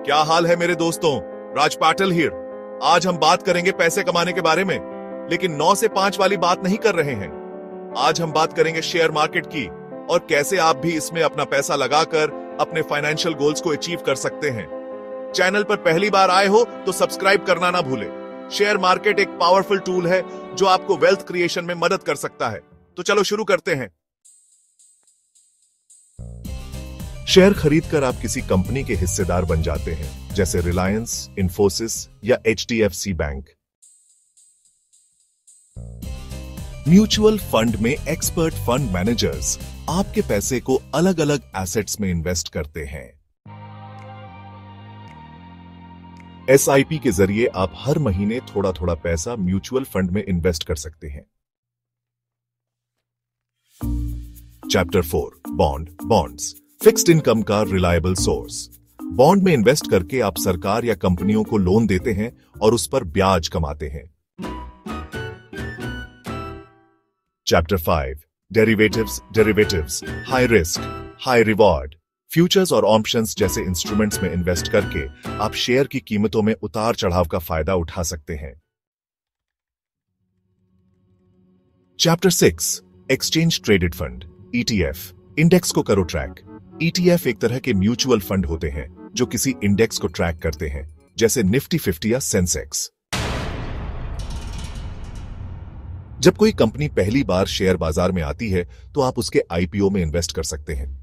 क्या हाल है मेरे दोस्तों, राज पाटिल हियर। आज हम बात करेंगे पैसे कमाने के बारे में, लेकिन 9 से 5 वाली बात नहीं कर रहे हैं। आज हम बात करेंगे शेयर मार्केट की और कैसे आप भी इसमें अपना पैसा लगाकर अपने फाइनेंशियल गोल्स को अचीव कर सकते हैं। चैनल पर पहली बार आए हो तो सब्सक्राइब करना ना भूलें। शेयर मार्केट एक पावरफुल टूल है जो आपको वेल्थ क्रिएशन में मदद कर सकता है। तो चलो शुरू करते हैं। शेयर खरीदकर आप किसी कंपनी के हिस्सेदार बन जाते हैं, जैसे रिलायंस, इन्फोसिस या HDFC बैंक। म्यूचुअल फंड में एक्सपर्ट फंड मैनेजर्स आपके पैसे को अलग अलग एसेट्स में इन्वेस्ट करते हैं। SIP के जरिए आप हर महीने थोड़ा थोड़ा पैसा म्यूचुअल फंड में इन्वेस्ट कर सकते हैं। चैप्टर 4 बॉन्ड्स, फिक्स्ड इनकम का रिलायबल सोर्स। बॉन्ड में इन्वेस्ट करके आप सरकार या कंपनियों को लोन देते हैं और उस पर ब्याज कमाते हैं। Chapter 5 derivatives, high risk high reward. Futures और ऑप्शंस जैसे इंस्ट्रूमेंट्स में इन्वेस्ट करके आप शेयर की कीमतों में उतार चढ़ाव का फायदा उठा सकते हैं। Chapter 6 exchange traded fund, ETF। Index को करो ट्रैक। ETF एक तरह के म्यूचुअल फंड होते हैं जो किसी इंडेक्स को ट्रैक करते हैं, जैसे निफ्टी 50 या सेंसेक्स। जब कोई कंपनी पहली बार शेयर बाजार में आती है तो आप उसके IPO में इन्वेस्ट कर सकते हैं।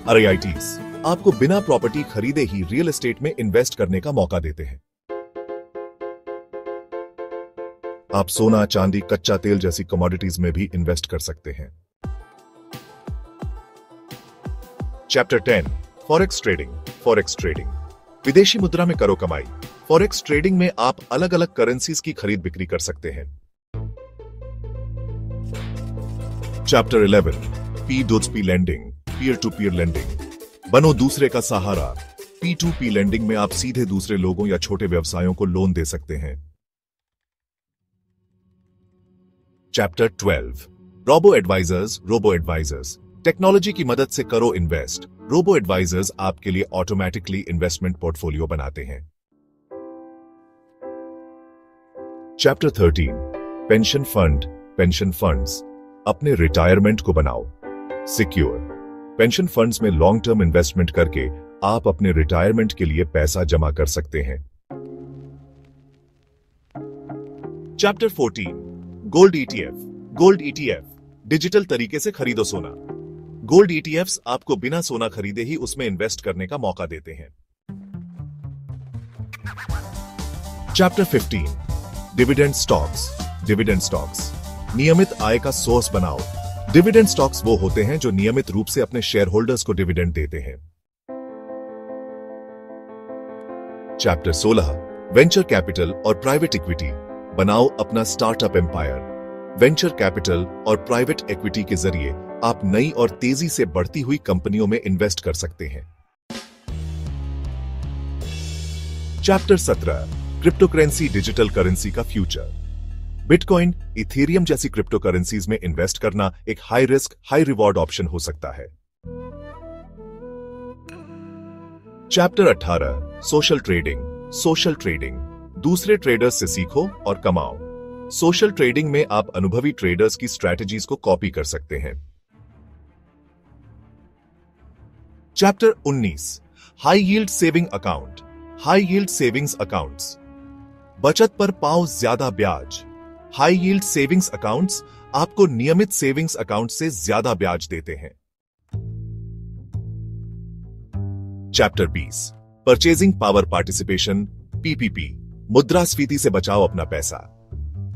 REITs आपको बिना प्रॉपर्टी खरीदे ही रियल एस्टेट में इन्वेस्ट करने का मौका देते हैं। आप सोना, चांदी, कच्चा तेल जैसी कमोडिटीज में भी इन्वेस्ट कर सकते हैं। चैप्टर 10 फॉरेक्स ट्रेडिंग, विदेशी मुद्रा में करो कमाई। फॉरेक्स ट्रेडिंग में आप अलग अलग करेंसीज की खरीद बिक्री कर सकते हैं। Chapter 11 P2P lending, peer to peer lending. बनो दूसरे का सहारा। P2P लेंडिंग में आप सीधे दूसरे लोगों या छोटे व्यवसायों को लोन दे सकते हैं। चैप्टर 12 रोबो एडवाइजर्स, टेक्नोलॉजी की मदद से करो इन्वेस्ट। रोबो एडवाइजर्स आपके लिए ऑटोमेटिकली इन्वेस्टमेंट पोर्टफोलियो बनाते हैं। चैप्टर 13 पेंशन फंड्स, अपने रिटायरमेंट को बनाओ सिक्योर। पेंशन फंड्स में लॉन्ग टर्म इन्वेस्टमेंट करके आप अपने रिटायरमेंट के लिए पैसा जमा कर सकते हैं। चैप्टर 14 गोल्ड ETF, डिजिटल तरीके से खरीदो सोना। गोल्ड ETFs आपको बिना सोना खरीदे ही उसमें इन्वेस्ट करने का मौका देते हैं। चैप्टर 15 डिविडेंड स्टॉक्स, नियमित आय का सोर्स बनाओ। डिविडेंड स्टॉक्स वो होते हैं जो नियमित रूप से अपने शेयर होल्डर्स को डिविडेंड देते हैं। चैप्टर 16 वेंचर कैपिटल और प्राइवेट इक्विटी, बनाओ अपना स्टार्टअप एम्पायर। वेंचर कैपिटल और प्राइवेट इक्विटी के जरिए आप नई और तेजी से बढ़ती हुई कंपनियों में इन्वेस्ट कर सकते हैं। Chapter 17 crypto currency, digital currency का फ्यूचर। बिटकॉइन, इथेरियम जैसी क्रिप्टो करेंसीज में इन्वेस्ट करना एक high risk high reward option हो सकता है। चैप्टर 18 सोशल ट्रेडिंग, दूसरे ट्रेडर्स से सीखो और कमाओ। सोशल ट्रेडिंग में आप अनुभवी ट्रेडर्स की स्ट्रैटेजीज को कॉपी कर सकते हैं। Chapter 19 high yield savings accounts, बचत पर पाओ ज्यादा ब्याज। हाई यील्ड सेविंग्स अकाउंट्स आपको नियमित सेविंग्स अकाउंट से ज्यादा ब्याज देते हैं। Chapter 20 purchasing power participation, PPP, मुद्रास्फीति से बचाओ अपना पैसा।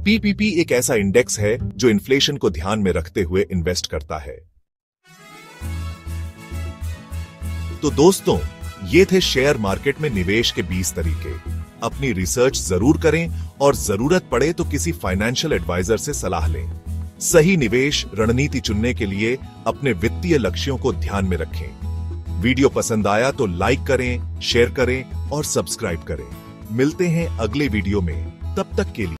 PPP एक ऐसा इंडेक्स है जो इन्फ्लेशन को ध्यान में रखते हुए इन्वेस्ट करता है। तो दोस्तों, ये थे शेयर मार्केट में निवेश के 20 तरीके। अपनी रिसर्च जरूर करें और जरूरत पड़े तो किसी फाइनेंशियल एडवाइजर से सलाह लें। सही निवेश रणनीति चुनने के लिए अपने वित्तीय लक्ष्यों को ध्यान में रखें। वीडियो पसंद आया तो लाइक करें, शेयर करें और सब्सक्राइब करें। मिलते हैं अगले वीडियो में, तब तक के लिए